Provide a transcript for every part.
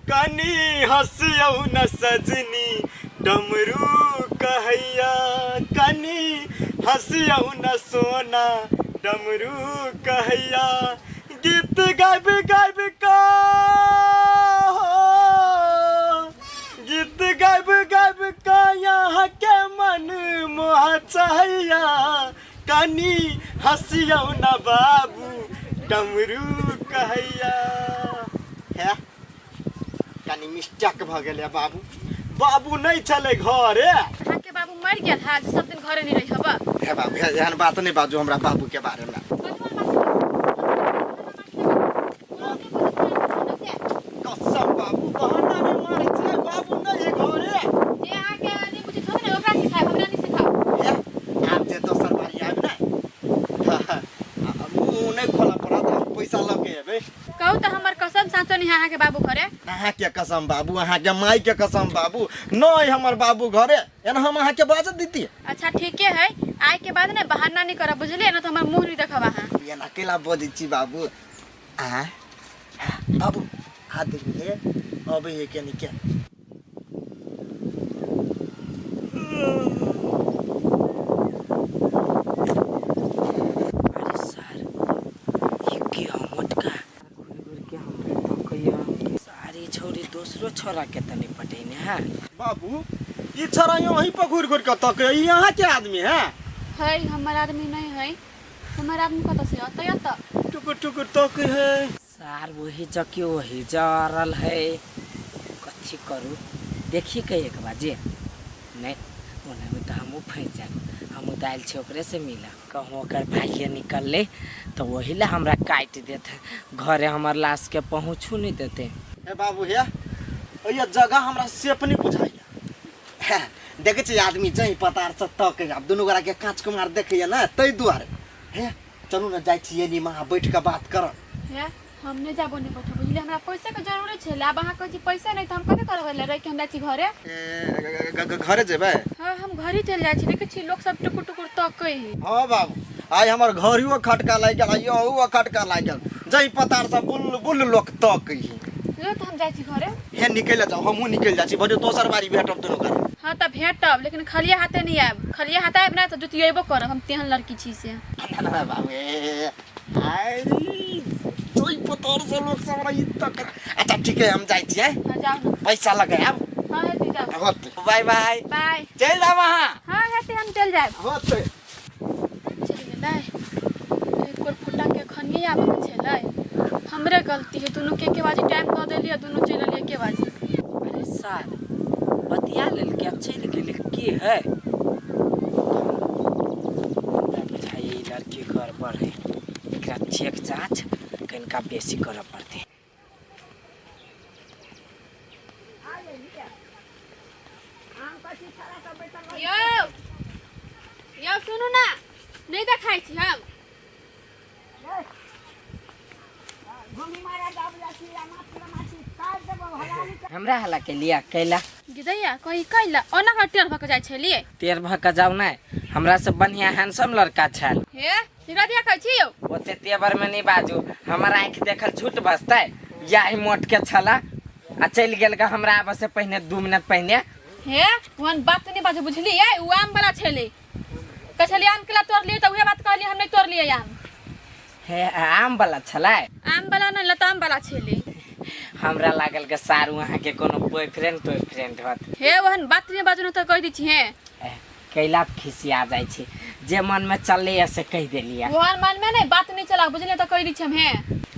कनी हंसियौ न सजनी डमरू कहैया कनी हंसियौ न सोना डमरू कहैया गीत गाबि गाबि का गीत गाबि गाबि का यहाँ के मन मोह चाहिया कनी हंसियौ न बाबू डमरू कहैया है कनी मिस्टेक भ गेलै बाबू बाबू नहीं चले घरे अहाँ के बाबू मर गया था जे सब दिन घरे नहीं रही हबा हे बाबू एहन बात नहीं बाजू हमरा बाबू के बारे में कसम बाबू बहाना में मारे छै बाबू नहीं घरे जे अहाँ के नहीं बुझी थोड़े ना ओकरा सिखाए हमरा नहीं सिखाओ हे आप जे दोसर बारी आबि ना मुंह नहीं खोला पड़त पैसा लगे हेबे कहू त हमर कसम साचो नहीं अहाँ के बाबू घरे अहाँ के कसम बाबू अहाँ के माई के कसम बाबू नहीं हमर बाबू घरे एना हम अहाँ के बाजत दीती अच्छा ठीक है आइ के बाद ने बहाना नहीं करब बुझलिए ना तो हमर मुंह नहीं देखब अहाँ ये अकेला बोझी छी बाबू आ बाबू हाथ देखिए अब ये के निके अरे सर ये क्या मोटका घुर के हमरे तो कहियो सारी छोरी दूसरो छोरा के तनी पटेने है बाबू ये छोरा यहीं पर घूर घूर के तक यहाँ के आदमी है हमर आदमी नहीं है हमर आदमी कत से अतय त टुकुर टुकुर तक है सार वही जके वही जरल है कथी करू देखी के एक बाजे नहीं ओने में तो हमू फंस जाए हम दाइल छे ओकरे से मिला कहूँ ओकर भाइये निकलले तो वही ला हमरा काट देते घरे हमर लाश के पहुँचू नहीं देते ए बाबू है ये जगह हमरा सेफ नहीं बुझाइया देखे छी आदमी जहीं पतार से तक अब दुनू गोरा के कांच कुमार देखैया ना तै दुआरे हे चलू ना जाइ छी एनी वहां बैठ के बात करब है हम नहीं जाबो नहीं बैठो बुझलिए हमरा पैसा के जरूरत छे अब अहाँ कहै छी पैसा नहीं तो हम कते करबै ले रह के हम जाइ छी घरे घरे जेबै हां हम घरे चल जाइ छी देखे छी लोग सब टुकुर टुकुर तकै है हां बाबू आइ हमर घरियो खटका लाग गेल आइयो खटका लाग गेल जहीं पतार से बुल बुल लोक तकै लो तो हम जाइ छी घरे हे निकल जाओ हमहू निकल जाइ छी बजो दोसर बारी भेटब दुनू गोरा हां त भेटब लेकिन खलिया हाथे नहीं आब खलिया हाथ आब ना तो जुतियेबो करब हम तेहन लड़की छी से ना बाबू आई जोई पतार से लोग सब रही तक अच्छा ठीक है हम जाइ छी हां जाओ ना पैसा लगाब हां हेती जाओ होत बाय बाय बाय चल जा वहां हां हेती हम चल जाब होत चल गेलै एक और फुटा के खनिए आब छलै हमरे गलती है दोनों के बाजी टाइम द देलिए दोनों चल लिए के बाजी अरे सर बतिया लेल के चल गेल की है बुझाई लड़की घर पर है एकरा चेक जांच कनका बेसी करऽ पड़ते यो यो सुनू ना नहीं देखाई छी हम हमरा हला के लिया कैला गिदैया कहीं कैला ओना का टेर भक जाय छलिए तेर भक जाऊ नहीं हमरा से बढ़िया हैंडसम लड़का छल हे निरा दिया कहै छी यो ओते तेवर में नहीं बाजू हमारा आँख देखल झूठ बसते यही मोट के छला आ चल गेल का हमरा आबे से पहले 2 मिनट पहले हे वन बात नहीं बाजू बुझली ए उ आम वाला छले कछली आम केला तोड़ लिए त उहे बात कहली हम नहीं तोड़ लिए आम हे आम वाला छला आम वाला न लताम वाला छले हमरा लागल के सारू वहाँ के कोनो बॉयफ्रेंड होत हे वहन बात नहीं बाजू न त कह दी छी हे कैला खिसिया जाय छै जे मन में चलले से कह देलिया वहन मन में नहीं बात नहीं चला बुझले त कह दी छी हम हे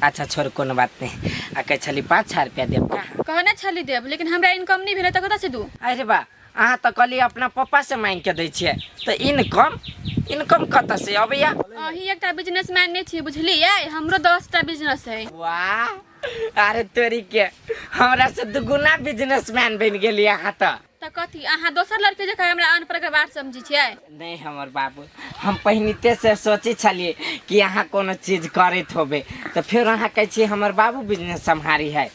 अच्छा छोड़ कोनो बात नहीं आ कह छली 5,000 रुपया देब का कहने छली देब लेकिन हमरा इनकम नहीं भेले त कत से दू अरे बा अहाँ तो कहली अपना पापा से मांग के दै छियै तो इनकम कत से अबैया अही एकटा बिजनेसमैन नहीं छी बुझलिए हमरो 10टा बिजनेस है वाह अरे तोरी के हमरा से दुगुना बिजनेसमैन बन गेली अहाँ त कथी अहाँ दोसर लड़के जका हमरा अनपढ़ के बात समझी छियै नहीं हमर बाबू हम पहिनिते से सोची छलिए कि अहाँ कोनो चीज करैत होबे तो फिर अहाँ कहै छी हमर बाबू बिजनेस सम्हारी है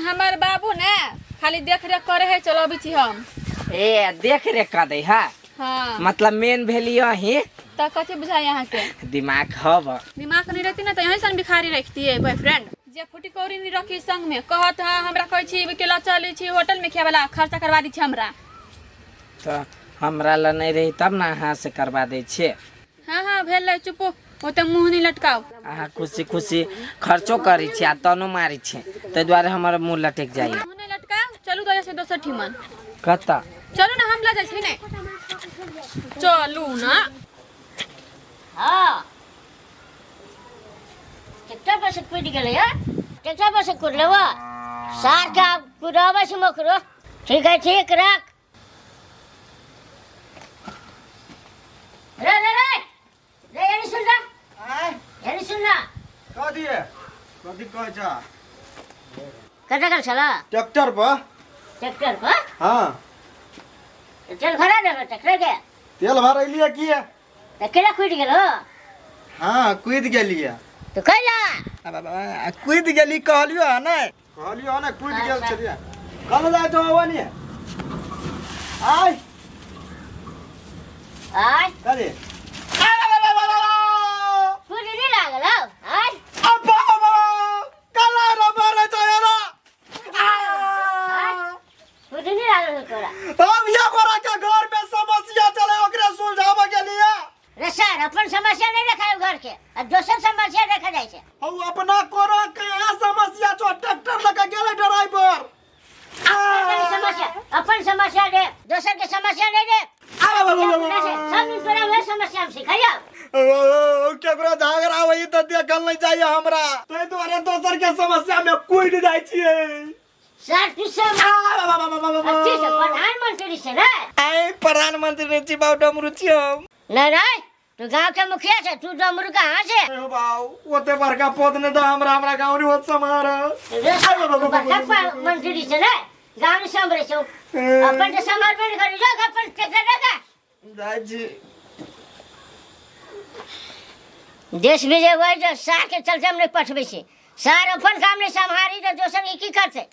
हमर बाबू ने खाली देख रेख करे है चलो अभी छी हम ए देख रेख कर दे है हां मतलब मेन भेली यही त कथी बुझाई यहाँ के दिमाग हब दिमाग नहीं रहती ना तो यहीं सन भिखारी रखती है बॉयफ्रेंड जे फुटी कौड़ी नहीं रखी संग में कहत है हमरा कहै छी केला चलै छी होटल में खाए वाला खर्चा करवा दी छी हमरा। तो हमरा ला नहीं रही तब ना अहाँ से करवा दे छे। हाँ हाँ भेल है चुप ओते मुंह नहीं लटकाओ। अहाँ खुशी खुशी खर्चो करी छे आ तनो मारी छे ते द्वारे हमर मुंह लटक जाई। मुंह नहीं लटकाओ चलू तो से दोसर ठिमन कता चलू ना हम ला जाय छी ने चलू ना। हाँ ट्रैक्टर पर से कूद गए यार ट्रैक्टर पर से कूद लेवा सार का कूदावा से मकरो ठीक है ठीक रख रे रे रे रे ये सुन ना ये सुन ना कथी कह जा कटा कर चला ट्रैक्टर पर हाँ चल भरा दे ट्रैक्टर के तेल भर लिया की है केला कूद गेलो हाँ कूद गेलिए तो कैला कूद गेली कहलियो है ना कूद गेल छलिए कल जाए तो आवनी आय आय कथी कूद नहीं लागल आय अब्बा कला रबर चयरा कूद नहीं लागल तोरा हम ये गोरा के घर में समस्या चले ओकरे सुलझावे के लिए रे सर अपन समस्या नहीं देखायो घर के अब दोसर समस्या देखा जाय छै। हम अपना कोरा के समस्या छो ट्रैक्टर लगा गेले ड्राइवर अपन समस्या दे दोसर के समस्या नहीं दे सब दिन तोरा वह समस्या में सिखाया केकरो झगड़ा होई त देखल नहीं चाहिए हमरा तै द्वारे दोसर के समस्या में कूद जाय छियै सर तू सब अच्छी से प्रधानमंत्री से ना आय प्रधानमंत्री छी बाउ डमरू छी हम नहीं तू गांव के मुखिया से तू डमरू कहां से ए बाउ ओते बड़का पद ने तो हमरा गांव रे होत समार मंत्री से ना गांव से हमरे से अपन के समर्पण करी जो अपन टेका टेका जाय जी देश विजय होय जो सार के चलते हमने पठबे से सार अपन काम ने संभारी तो दोसर की करते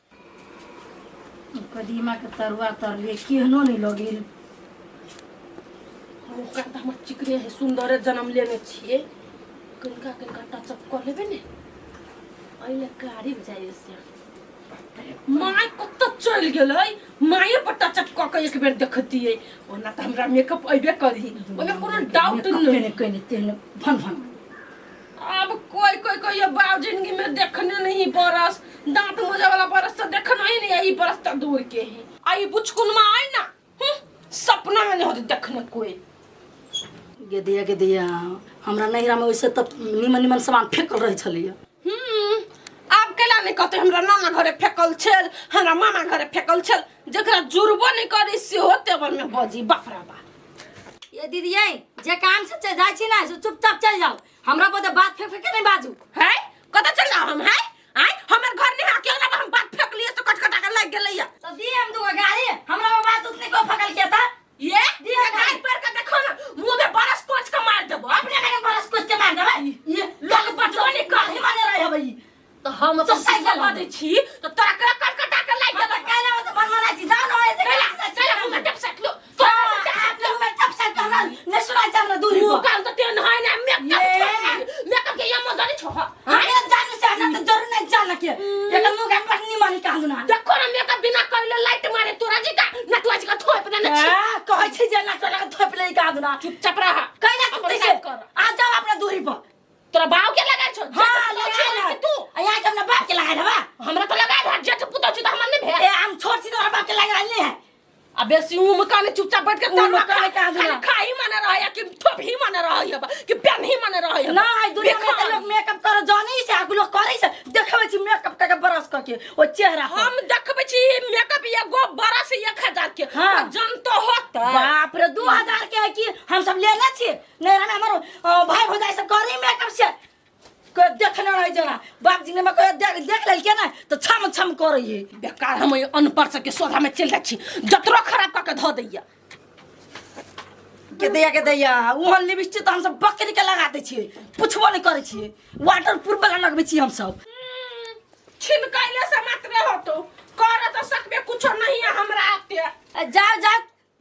कदीमा के तरुआ तरलिए केहनो नहीं लगिल ओकर त हमर चिकरे है सुंदर जन्म लेने छिए कनका टचअप कर लेबे ने आइले गाड़ी बजाइए से माय कत चल गेलै माये पर टचअप क के एक बेर देखतिए ओना त हमरा मेकअप अइबे करी ओमे कोनो डाउट नहीं कहने तेने भन भन अब कोई ये बाव जिंदगी में देखने नहीं बरस दांत मोजा वाला बरस तो देखना ही नहीं यही बरस तक दूर के है आई बुचकुन में आई ना सपना में नहीं होती देखने कोई के दिया हमरा नैहरा में वैसे तब निमन सामान फेंकल रहे छलिए आप केला नहीं कहते हमरा नाना घरे फेंकल छल हमरा मामा घरे फेंकल छल जकरा जुड़बो नहीं करी से होते बर में बजी बापरा बा ये दीदी जे काम से चल जाय छी ना से चुपचाप चल जाओ हमरा पर बात फेंक के नहीं बाजू है कत चल जाओ हम है आई हमर घर नहीं आके ना हम बात फेंक लिए तो कटकटा के लग गेलैया तो दी हम दूगो गाड़ी हमरा में बात उतने को फकल किया था ये दिया गाय पर का देखो ना मुंह में बरस कोच का मार देबो अपने में बरस कुछ के मार देबे ये लोग पटोनी कर ही माने रहे भाई तो हम तो साइकिल ला दे छी तो तोरा का कटकटा के लग तो कहले तो मन मना छी जान होए से चला मुंह में टप सकलो तो आप लोग में टप सक करना ने सुना चाहना दूरी मुंह को काम तो तेन है ना मेकअप के ये मजा नहीं छो हमें जाने से ना तो जरूर नहीं जाना के एक मुंह का पटनी मानी कहां ना देखो ना मेकअप बिना करले लाइट मारे तोरा जी का नटुआ जी का थोप दे ना कहै छी जे ना तोरा थोप ले कहां ना चुपचाप रहा कहला तू कैसे आ जाओ अपना दूरी पर तोरा बाव के लगा छो हां लगा तू यहाँ के अपना बाप के लगा देबा हमरा तो लगा दे जेठ पुतो छी तो हमन नहीं भे ए हम छोड़ सी तो बाप के लगा नहीं है अबे सिऊ में काने चुपचाप बैठ के मुंह काने कहां दूना खाई माने रहा है कि थोप ही माने रहा है कि पेन ही माने रहा है ना दुनिया में तो लोग मेकअप कर जाने से आगु लोग करे से देखबे छी मेकअप का बरस क के ओ चेहरा हम देखबे छी मेकअप ये गो बरस 1000 के जन तो होता बाप रे 2000 के है कि हम सब लेना छी नहीं रे हमरो भाई भौजाई सब करी मेकअप से को देखना नहीं जना बाप जी ने में कोई देख लेल के ना तो छम छम करे है बेकार हम अनपढ़ से के सोधा में चल जाइ छी जतरो खराब क के ध दैया के दैया ओहन लिपस्टिक तो हम सब बकरी के लगा दे छी पुछबो नहीं करे छी वाटर प्रूफ वाला लगबे छी हम सब छिनकाइले से मात्र हो तो कर तो सकबे कुछ नहीं है हमरा आते जा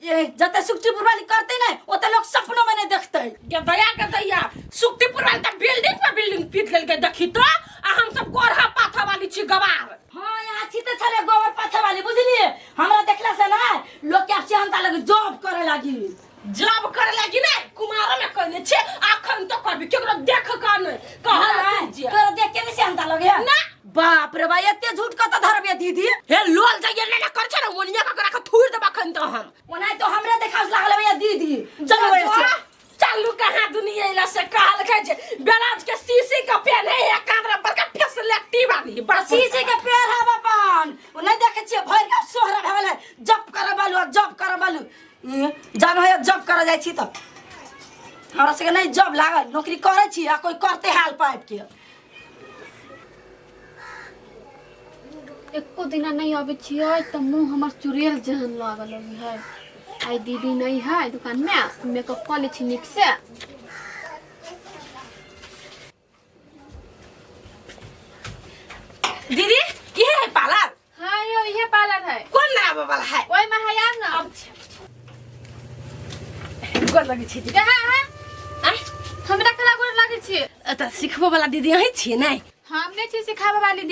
ये जते सुक्तिपुर वाली करते ना ओते लोग सपनों में नहीं देखते के दया सुक्तिपुर वाली तो बिल्डिंग पे बिल्डिंग पीट लेल के देखी तो आ हम सब गोरहा पाथर लगी जब करे लगी ना कुमार में कहले छे अखन तो करबी केकरो देख का नहीं कहला जे तोरा देख के नहीं सेंता लगे ना बाप रे भाई एते झूठ का तो धरबे दीदी हे लोल जाइए ना कर छ ना ओनिया का करा के थूर देबा खन तो हम ओनाय तो हमरे देखास लागले भैया दीदी चलो ऐसे चालू कहां दुनिया इला से कहल के जे बेलाज के सीसी का पेन है एक कांदरा पर का फैसिलिटी वाली बस शीशे के पैर है बापन ओनाय देखे छिए भर का सोहरा भले जब कर बालू जानो है जब कर जाय छी त हमरा से नहीं जब लागल नौकरी करे छी आ कोई करते हाल पाइप के एको दिना नहीं आवे छियै त मुंह हमर चुड़ैल जहन लागल है आई दीदी नहीं है दुकान में मेकअप कर ली छी निक से दीदी ये है पार्लर हाँ ये पार्लर है कौन ना वाला है ओए में है यार ना गोर लगे छी दीदी कहाँ है आय हमरा कला गोर लागे छी त सिखबो वाला दीदी है छी नहीं हमने छी सिखावे वाली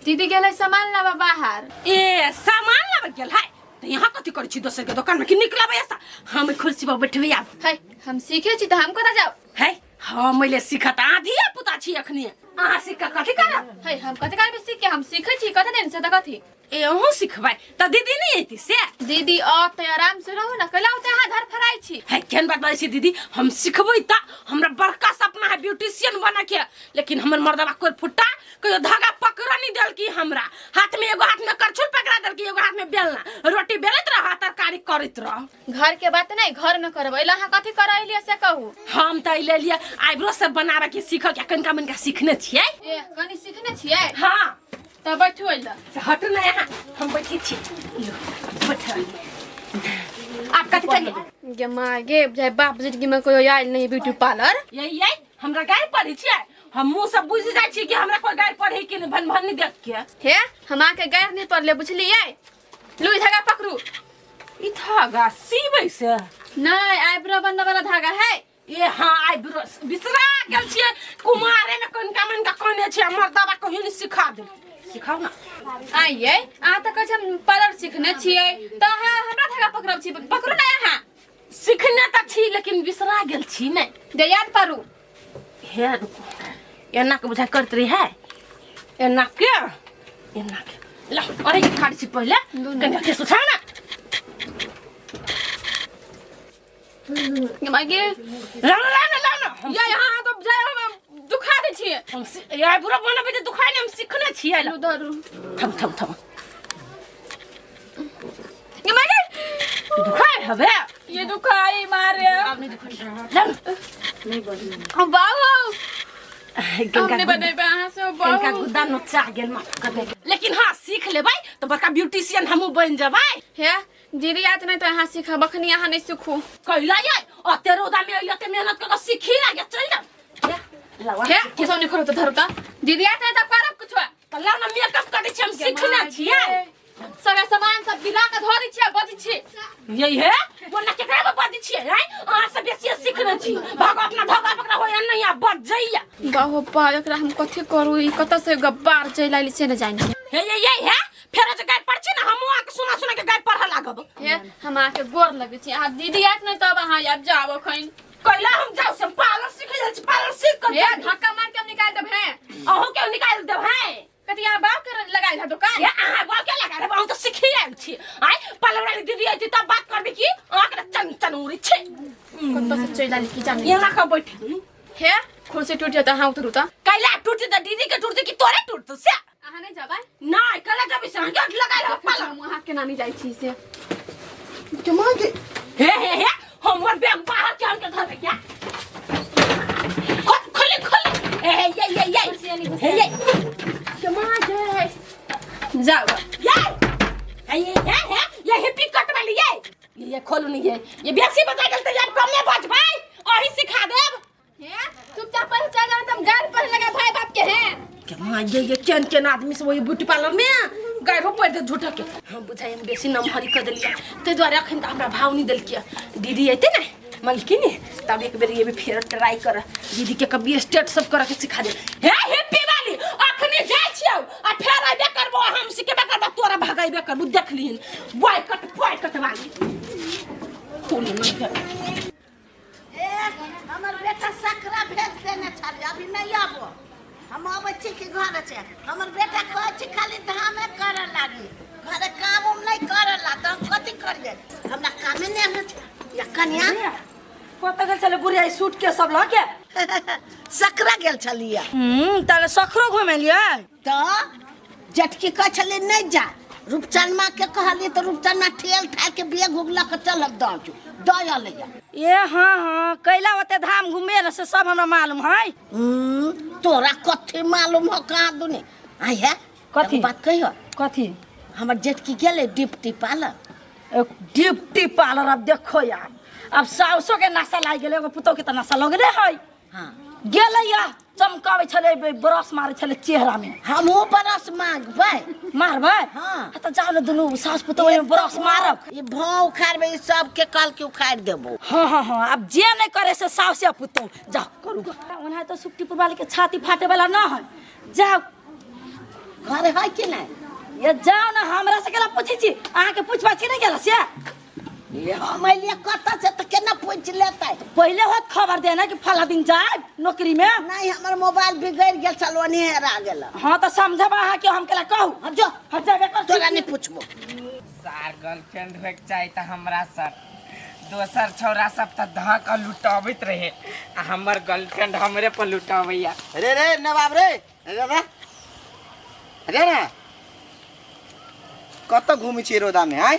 दीदी गेलै सामान लाबा बाहर ए सामान लाबे गेल है त यहाँ कथि करै छी दोसर के दुकान में कि निकलबे ऐसा हम कुर्सी पर बैठबे आब है हम सीखे छी त हम कता जाओ है हाँ मैले सिखत आधी पुता छी अखनी अहाँ सिख कथि करब है हम कते काल में सीख के हम सीखे छी कते दिन से त कथि ए अहूँ सिखबै त दीदी नहीं एती से दीदी आते आराम से रहो ना कला उते हां धर फराई छी है केन बात बाई छी दीदी हम सिखबै त हमरा बड़का सपना है ब्यूटिशियन बने के लेकिन हमर मर्दबा कोई फुट्टा कहियो धागा पकड़ नहीं देल की हमरा हाथ में एगो हाथ में करछुल पकड़ा देल की एगो हाथ में बेलना रोटी बेलत रह तरकारी करत रह घर के बात नहीं घर में करबै ला हां कथि करैलिए से कहू हम त ले लिया आईब्रो सब बनावे के सीख के कनका मनका सीखने छियै ए कनी सीखने छियै हां त बैठो इला हट ना यहाँ हम बैठी छी लो बैठ आप कथि करिए गे माँ गे जाय बाप जिंदगी में कोई आयल नहीं ब्यूटी पार्लर यही हमरा गाय पढ़ी छियै हम मुंह सब बुझ जाय छी कि हमरा कोई गाय पढ़े कि भन भन नहीं देख के हे हम आके गैर नहीं पड़ले बुझलिए लुई धागा पकड़ू ई धागा सीबै से नहीं आईब्रो बनने वाला धागा है ए हां आईब्रो बिसरा गेल छियै कुमारे में कनका मनका कहने छियै हमर दवा कहियो नहीं सिखा दे सिखाओ ना आइए आ त कछ हम पार्लर सीखने छियै त हां हमरा धागा पकड़ब छी पकड़ू ना यहाँ सीखने त छी लेकिन बिसरा गेल छी नहीं दे याद करू हे रुको एना के बुझा करत रही है एना के ला अरे खाड़ी छी पहले कन्या के सुछा ना मागे लाना या यहाँ तो जाय हम दुखा दे छियै हम यार पूरा बनबे त दुखाने हम सीखने छियै ला उधर थम ये मागे दुखाए हबे ये दुखाई मारे अब नहीं दुखाए नहीं बोल बाबू गंगा हमने बने पे यहाँ से गंगा बाबू गुद्दा नोचा गेल माफ कर दे लेकिन हां सीख लेबै तो बड़का ब्यूटिशियन हमहु बन जबै हे दीदी आत नहीं तो यहाँ सीखा बखनी यहाँ नहीं सीखू कैला ये अते रोदा में अइला ते मेहनत क सीखी लागे चल जा लावा हे किसो नहीं करो तो धरता दीदी आत नहीं तो करब कुछ कल्ला ना मेकअप करे छी हम सीखना छियै सारा सामान सब दिला के धरि छियै बदी छी यही है बोलना के करे बदी छियै हैं अहाँ सब बेसी सीखना छी भगवान ना धागा पकड़ा होय नहीं आ बच जाइया बाहो पा एकरा हम कथि करू ई कत से गब्बार चल आइल से न जानि हे ये है फेर जे गाय पढ़ छी ना हम आ के सुना के गाय पढ़ा लागब हे हम आके गोर लगे छी आ दीदी आत नहीं तब अहाँ आब जाओ खैन कैला हम जाऊ से पार्लर सीख जाइ छी पार्लर सीख कर हे धक्का मार के हम निकाल देब हैं अहू के निकाल देब हैं कति यहाँ बाप कर लगाइल है दुकान ये अहाँ बाल के लगा रे हम तो सीखी आइल छी आइ पार्लर वाली दीदी आई तब बात करबे की आके चन उड़ी छी कत से चल आइल की जानि ये ना का बैठ हे कुर्सी टूट जाता हाँ उतरू ता कैला टूट त दीदी के टूट कि तोरे टूट से अहाँ नहीं जाबा नहीं कैला जब से गेट लगा लो पार्लर हम वहां के नानी जाई छी से जमा के हे हमर बैग बाहर के हमके धर क्या खोल ए ये जमा के जाओ ये हिप्पी कट वाली ये खोलू नहीं ये बेसी बता गेल त यार कम में बच भाई और ही सिखा देब हे चुपचाप पर चल जा तुम गाल पर लगा भाई बाप के हैं क्या ये केन आदमी से वही ब्यूटी पार्लर में गाय रो पड़ दे झूठा के हम बुझाई हम बेसी नमहरी कर देलिया ते द्वारा अखन त हमरा भाव नहीं देलकिया दीदी आते ना मलकिनी तब एक बेर ये भी फेर ट्राई कर दीदी के कभी स्टेट सब कर के सिखा दे हे हिप्पी वाली अखनी जाय छियौ आ फेर आबे करबो हम सिखेबे करबो तोरा भगाइबे करबो देख लीन बॉय कट वाली खून नहीं है। हमर बेटा सकरा भेज देने छाली अभी नहीं आबो हम आबै छी कि घर छै हमर बेटा कहै छी खाली धामे करऽ लागी घरे काम उम नहीं करऽ ला त हम कथि करियै हमरा कामे नहीं होइ छै या कन्या कत गेल छले बुढ़िया सूट के सब ल के सकरा गेल छलियै ताले सखरो घुमे लियै त जटकी कहै छलै नहीं जा रूपचनमा के कहलिए तो रूपचनमा ठेल ठाल के बेग उगला के चलक दाजू दया लिया ए हाँ हाँ कैला ओते धाम घूमे न से सब हमरा मालूम है। तोरा कथी मालूम हो कहाँ दुनी आई है कथी बात कहियो कथी हमर जेठकी गेले डिप्टी पार्लर डिप्टी पार्लर अब देखो यार अब साउसो के नशा लाग गेले एगो पुतो के त नशा लगले है। हाँ गेले या चमकावे छले ब्रश मारे छले चेहरा में हमहू बरस मांगबै मारबै हाँ त जाओ न दुनु सास पुतो में ब्रश मारब ये भाव उखाड़बै ई सब के काल के उखाड़ देबो हाँ हाँ हाँ अब जे नहीं करे से सास या पुतो जा करूगा उन्हें तो सुक्तिपुर वाले के छाती फाटे वाला ना है जाओ घर है कि नहीं ये जाओ ना हमरा से केला पूछी छी अहाँ के पूछबा छी नहीं गेला से ये हमलिए कत से त केना पूछ लेतै पहले होत खबर देना कि फला दिन जाए नौकरी में नहीं हमर मोबाइल बिगड़ गेल छलो नहीं हेरा गेल हाँ तो समझबा अहाँ के हम केला कहू हम जो हजाबे कर तोरा नहीं पूछबो सार गर्लफ्रेंड होए के चाही त हमरा सर दोसर छौरा सब त धक लुटाबित रहे आ हमर गर्लफ्रेंड हमरे पर लुटाबैया। अरे रे नवाब रे अरे ना कत घूमी छी रोदा में आय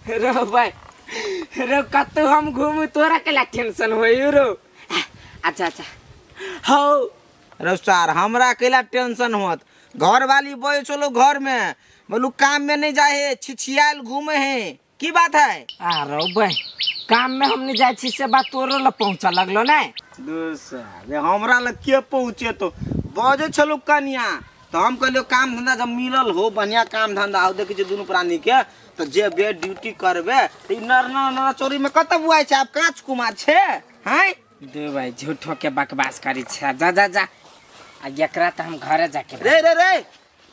रो भाई रो कतौ हम घूमू तोरा केला टेंशन होई रो। अच्छा अच्छा हो रफ्तार हमरा केला टेंशन होत घर वाली बोल चलो घर में बोलू काम में नहीं जाए छिछियाल घूमे है की बात है आ रो भाई काम में हमने जाय छी से बात तोरो ल पहुंचा लगलो नै दूसरा हमरा लग के पहुंचे तो बजे चलो कनिया तो हम कहलियो काम धंधा जब मिलल हो बढ़िया काम धंधा हो देखे दोनों प्राणी के तो जे बे ड्यूटी करबे तो नर चोरी में कत बुआई छै आप कांच कुमार छे हैं दे भाई झूठो के बकवास करी छ जा जा जा आ एकरा त हम घरे जाके रे रे रे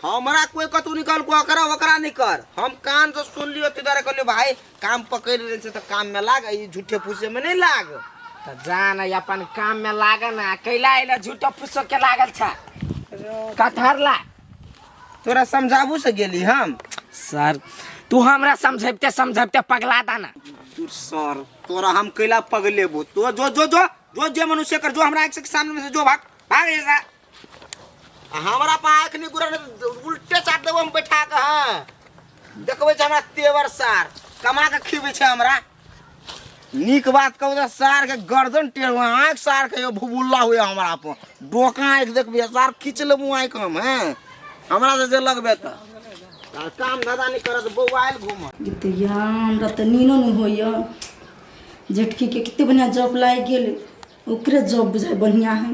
हमरा कोई कतू निकल को अकरा वकरा नहीं कर हम कान से सुन लियो तिधर कहलियो भाई काम पकड़ ले से तो काम में लाग ई झूठे फूसे में नहीं लाग त जान अपन काम में लागे ना कैला आइला झूठो फुसो के लागल छ कठहर ला तोरा समझाबू से गेली हम सर तू हमरा समझबते पगला दाना तू सर तोरा हम कैला पगलेबो तो जो जो जो जो जे मनुष्य कर जो हमरा आंख के सामने में से जो भाग भाग ऐसा हमरा पा आंख नहीं गुरा उल्टे चाट देबो हम बैठा के हां देखबै छ हमरा तेवर सार कमा के खिबै छ हमरा नीक बात कहू त सार के गर्दन टेढ़ आंख सार के भुबुल्ला हुए हमरा पर डोका आंख देखबै सार खींच लेबू आंख हम हैं हमरा से जे लगबे त काम धंधा नहीं करत मोबाइल घूम गीतिया हमरा त नीनो नहीं होइया जेठकी के कितने बढ़िया जॉब लाग गेल ओकरे जॉब बुझाय बढ़िया है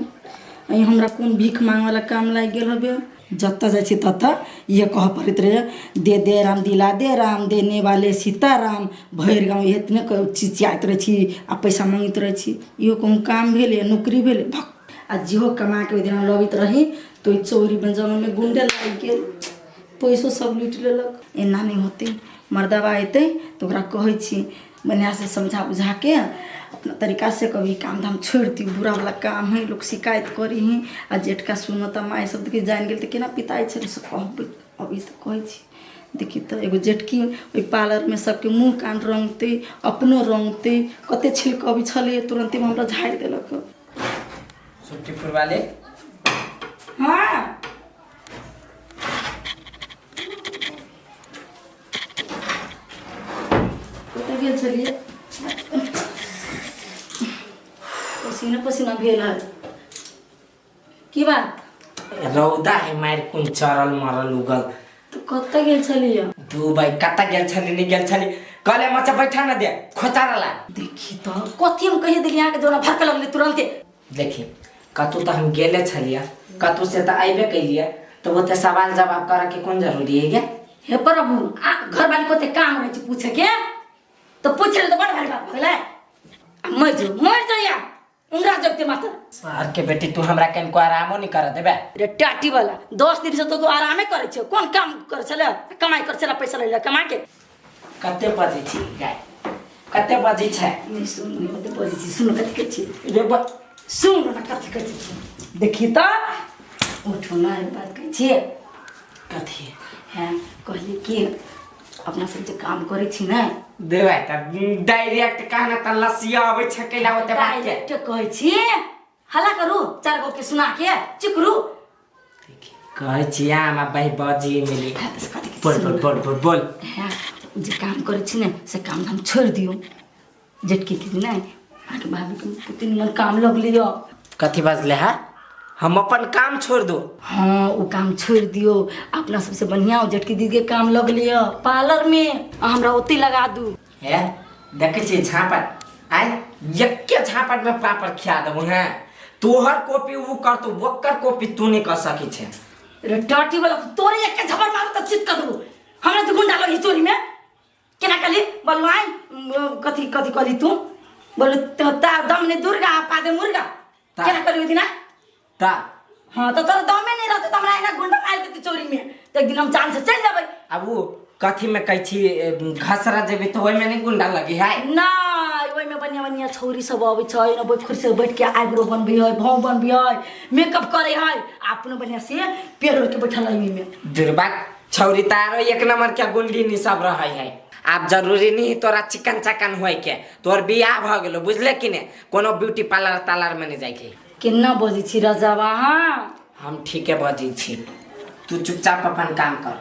अई हमरा कौन भीख मांग वाला काम लाग गेल हबे जत्ता जाय छी तत्ता ये कह पड़ित रहे दे राम दिला दे राम देने वाले सीताराम भैर गाँव इतने चिचियात रहे छी आ पैसा मांगित रहे छी इहो कहूँ काम भेले नौकरी भेले भक आ जेहो कमा के ओहि दिन लबित रही तो चोरी बंजाना में गुंडे लाग गेल पैसो सब लूट लेलक एना नहीं होते मर्दबा अयतै तो ओकरा कहै छी बढ़िया से समझा बुझा के अपना तरीका से कभी काम धाम छोड़ दी बुरा वाला काम है लोग शिकायत करी ही आ जेठका सुनता माय सब के जान गेल त केना पिताई छे से कहबै अभी तो कहै छी देखी तो एगो जेठकी ओइ पार्लर में सबके मुंह कान रंगते अपनो रंगते कते छिलकबी छले तुरंते में हमरा झाड़ देलक सुट्टीपुर वाले हां गेल छलिए पसीना भेल है की बात रौदा है मार कुन चरल मरल उगल तो कत गेल छलिए तू भाई कत गेल छली नहीं गेल छली कले मचा बैठा ना दे खोचारला देखी तो कथी हम कहि देली यहाँ के जोना भड़क लगले तुरंते देखी कतू तो हम गेले छलिया कतू से तो आइबे कैलिया तो वो सवाल जवाब करे के कौन जरूरी है क्या हे प्रभु घर वाली को काम रहे पूछे के तो पूछ ले तो बड़ भारी बात होले मर जो या उंगरा जगते माता सर के बेटी तू हमरा कन को आरामो नहीं कर देबे रे टाटी वाला 10 दिन से तो तू आरामे करे छ कोन काम करे छले कमाई करे छले पैसा ले कमा के कते पजे छी गाय कते बजी छै नहीं सुन नहीं मत बोली छी सुन कथि के छी रे सुन ना कथि कथि छी देखी त उठो ना एक बात कह छी कथी हैं कहली कि अपना सब जे काम करे छी ना देबै त डायरेक्ट कहना त लसिया आबै छै कैला ओते बात के डायरेक्ट कहे छी हला करू चार गो के सुना के चुप करू कहै छी आमा भाई बजी मिली बोल बोल हैं जे काम करे छी ना से काम हम छोड़ दियो झटके के ना आके भाभी के तीन मन काम लग लियो कथी बजले है हम अपन काम छोड़ दो हाँ वो काम छोड़ दियो अपना सबसे बढ़िया झटकी दीदी के काम लग लियो पार्लर में हमरा ओते लगा दू है देखे छी झापट आय यक्के झापट में पापड़ खिया देबो हैं तोहर कॉपी वो कर तो वक्कर कॉपी तू नहीं कर सकी छे रे टाटी वाला तोरे एक के झपट मारू त चित कर दू हमरा तो गुंडा लगी चोरी में केना कली बलवाई कथी कथी कली तू बोल तो ता दम ने दुर्गा पादे मुर्गा केना कली दिना ता हाँ तो तोरा दम में नहीं रहते तो हमरा एना गुंडा मार देते चोरी में तो एक दिन हम जान से चल जाबे अब वो कथी में कहै छी घसरा जेबे तो ओइ में नहीं गुंडा लगी है ना ओइ में बढ़िया बढ़िया छौरी सब आबै छै न बैठ खुर से बैठ के आईब्रो बनबै है भाव बनबै है मेकअप करे है अपनो बढ़िया से पेड़ के बैठल है में दुर्बा छौरी तारो एक नंबर के गुंडी नी सब रहै है आप जरूरी नहीं तोरा चिकन चकन होय के तोर बियाह भ गेलो बुझले कि ने कोनो ब्यूटी पार्लर तालर में नहीं जाय के केना बजी छी राजावा हां हम ठीके बजी छी तू चुपचाप अपन काम कर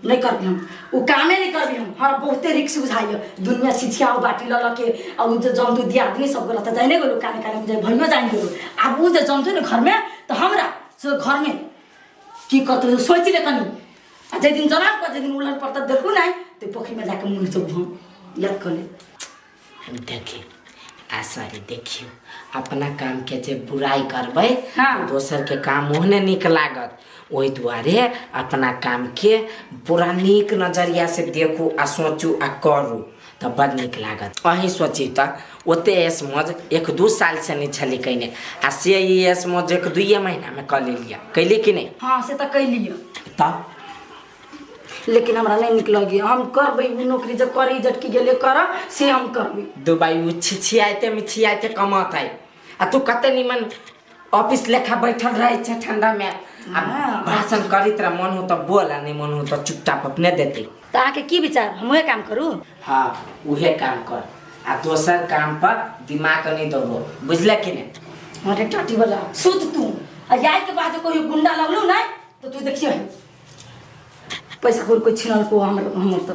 नहीं करबी हम वो कामे नहीं करबी हम हर बहुते रिक्स बुझाइयो दुनिया छिछियाओ बाटी ल के अब जो जमदू दिया आदमी सब गलत जाय नहीं गेलो काने काने में जाय भयो जाय गेलो अब वो जे जमदू ने घर में तो हमरा सो घर में की करतो सोच ले कनी आ जे दिन जना को जे दिन उलन पड़ता देखू नहीं तो पोखरी में जाके मुंह सब हम याद कर ले देखी आसारी देखियो अपना काम के जे बुराई करबै हाँ। दोसर के काम ओहने निक लागत ओहि दुआरे अपना काम के पूरा नीक नजरिया से देखू आ सोचू आ करू तो बड़ नीक लागत अहीं सोची त ओते समझ 1-2 साल से नहीं छली कने आ से ये समझ 1-2 महीना में कर लिया कैली कि नहीं हां से त कैलियो तब लेकिन हमरा नहीं निक लगी हम करबै नौकरी जब करी झटकी गेले कर से हम करबै दुबई उ छिछियाते कमात है आ तू कते निमन ऑफिस लेखा बैठल रहे छे ठंडा में आ भाषण करित रह मन हो तो बोल आ नहीं मन हो तो चुपचाप अपने देते त आके की विचार हम वही काम करू हाँ उहे काम कर आ दोसर काम पर दिमाग नहीं दो बुझले कि नहीं अरे टाटी वाला सुत तू आ जाय के बाद कोई गुंडा लगलू नहीं तो तू देखियो पैसा कोई छीनल को हमर तो